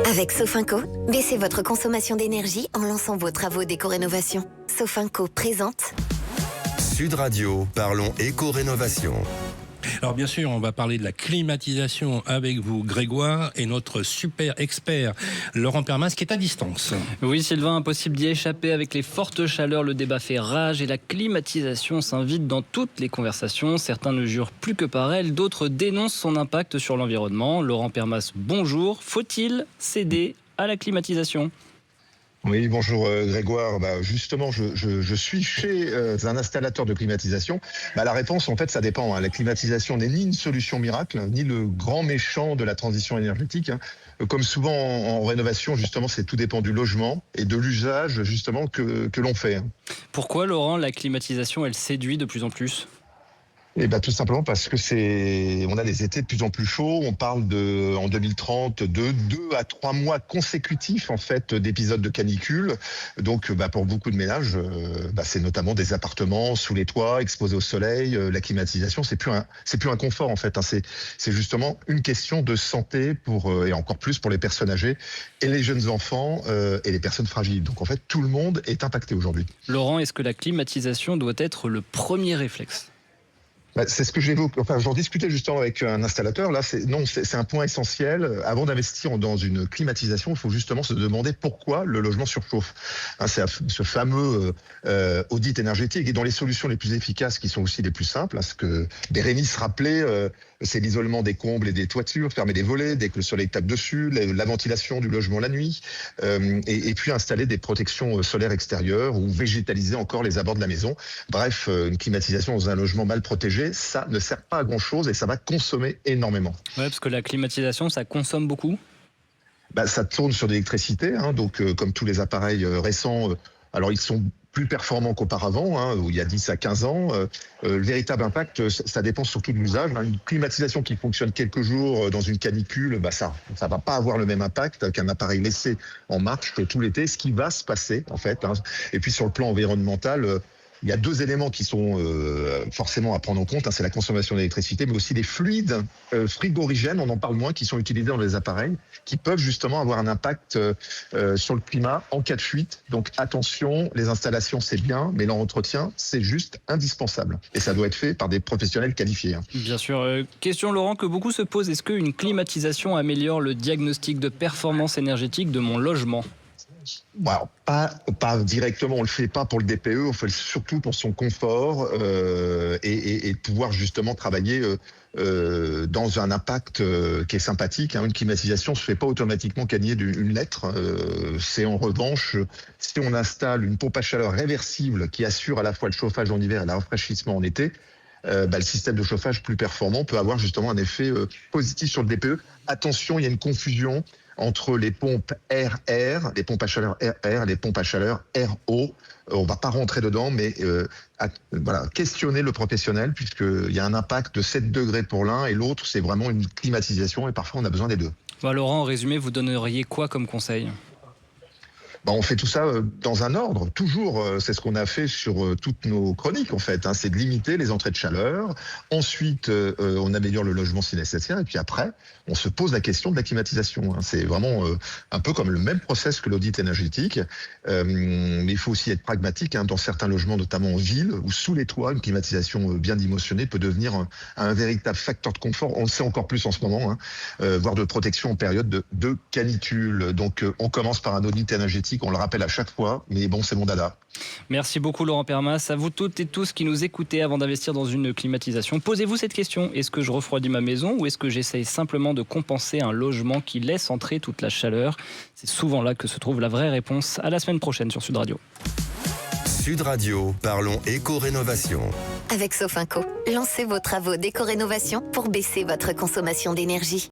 Avec Sofinco, baissez votre consommation d'énergie en lançant vos travaux d'éco-rénovation. Sofinco présente Sud Radio, parlons éco-rénovation. Alors bien sûr, on va parler de la climatisation avec vous, Grégoire, et notre super expert, Laurent Permas, qui est à distance. Oui, Sylvain, impossible d'y échapper. Avec les fortes chaleurs, le débat fait rage et la climatisation s'invite dans toutes les conversations. Certains ne jurent plus que par elle, d'autres dénoncent son impact sur l'environnement. Laurent Permas, bonjour. Faut-il céder à la climatisation ? Oui, bonjour Grégoire. Justement, je suis chez un installateur de climatisation. La réponse, en fait, ça dépend. La climatisation n'est ni une solution miracle, ni le grand méchant de la transition énergétique. Comme souvent en rénovation, justement, c'est tout dépend du logement et de l'usage, justement, que l'on fait. Pourquoi, Laurent, la climatisation, elle séduit de plus en plus ? Tout simplement parce que on a des étés de plus en plus chauds. On parle en 2030 de 2 à 3 mois consécutifs en fait d'épisodes de canicule. Donc pour beaucoup de ménages, c'est notamment des appartements sous les toits, exposés au soleil. La climatisation, c'est plus un confort en fait. C'est justement une question de santé et encore plus pour les personnes âgées et les jeunes enfants et les personnes fragiles. Donc en fait, tout le monde est impacté aujourd'hui. Laurent, est-ce que la climatisation doit être le premier réflexe ? C'est ce que j'évoque. Enfin, j'en discutais justement avec un installateur. Là, c'est un point essentiel. Avant d'investir dans une climatisation, il faut justement se demander pourquoi le logement surchauffe. C'est ce fameux audit énergétique. Et dans les solutions les plus efficaces, qui sont aussi les plus simples, ce que Bérénice rappelait, c'est l'isolement des combles et des toitures, fermer les volets dès que le soleil tape dessus, la ventilation du logement la nuit, et puis installer des protections solaires extérieures ou végétaliser encore les abords de la maison. Bref, une climatisation dans un logement mal protégé, ça ne sert pas à grand chose et ça va consommer énormément. Ouais, parce que la climatisation, ça consomme beaucoup. Ça tourne sur l'électricité, donc comme tous les appareils récents, alors ils sont plus performants qu'auparavant, où il y a 10 à 15 ans. Le véritable impact, ça dépend surtout de l'usage. Une climatisation qui fonctionne quelques jours dans une canicule, ça va pas avoir le même impact qu'un appareil laissé en marche tout l'été. Ce qui va se passer, en fait. Et puis sur le plan environnemental, il y a 2 éléments qui sont forcément à prendre en compte. C'est la consommation d'électricité, mais aussi les fluides frigorigènes, on en parle moins, qui sont utilisés dans les appareils, qui peuvent justement avoir un impact sur le climat en cas de fuite. Donc attention, les installations c'est bien, mais l'entretien c'est juste indispensable. Et ça doit être fait par des professionnels qualifiés. Bien sûr. Question, Laurent, que beaucoup se posent. Est-ce qu'une climatisation améliore le diagnostic de performance énergétique de mon logement ? Pas directement, on le fait pas pour le DPE, on fait surtout pour son confort et pouvoir justement travailler dans un impact qui est sympathique. Une climatisation se fait pas automatiquement gagner d'une lettre. C'est en revanche, si on installe une pompe à chaleur réversible qui assure à la fois le chauffage en hiver et le rafraîchissement en été, le système de chauffage plus performant peut avoir justement un effet positif sur le DPE. Attention, il y a une confusion entre les pompes RR, les pompes à chaleur RR, les pompes à chaleur RO. On va pas rentrer dedans, mais questionner le professionnel, puisqu'il y a un impact de 7 degrés pour l'un et l'autre, c'est vraiment une climatisation et parfois on a besoin des deux. Laurent, en résumé, vous donneriez quoi comme conseil ? On fait tout ça dans un ordre, toujours. C'est ce qu'on a fait sur toutes nos chroniques, en fait. C'est de limiter les entrées de chaleur. Ensuite, on améliore le logement si nécessaire. Et puis après, on se pose la question de la climatisation. C'est vraiment un peu comme le même process que l'audit énergétique. Mais il faut aussi être pragmatique. Dans certains logements, notamment en ville, ou sous les toits, une climatisation bien dimensionnée peut devenir un véritable facteur de confort. On le sait encore plus en ce moment, voire de protection en période de canicule. Donc, on commence par un audit énergétique. On le rappelle à chaque fois, mais bon, c'est mon dada. Merci beaucoup Laurent Permas. À vous toutes et tous qui nous écoutez, avant d'investir dans une climatisation, posez-vous cette question. Est-ce que je refroidis ma maison ou est-ce que j'essaye simplement de compenser un logement qui laisse entrer toute la chaleur ? C'est souvent là que se trouve la vraie réponse. À la semaine prochaine sur Sud Radio. Sud Radio, parlons éco-rénovation. avec Sofinco. Lancez vos travaux d'éco-rénovation pour baisser votre consommation d'énergie.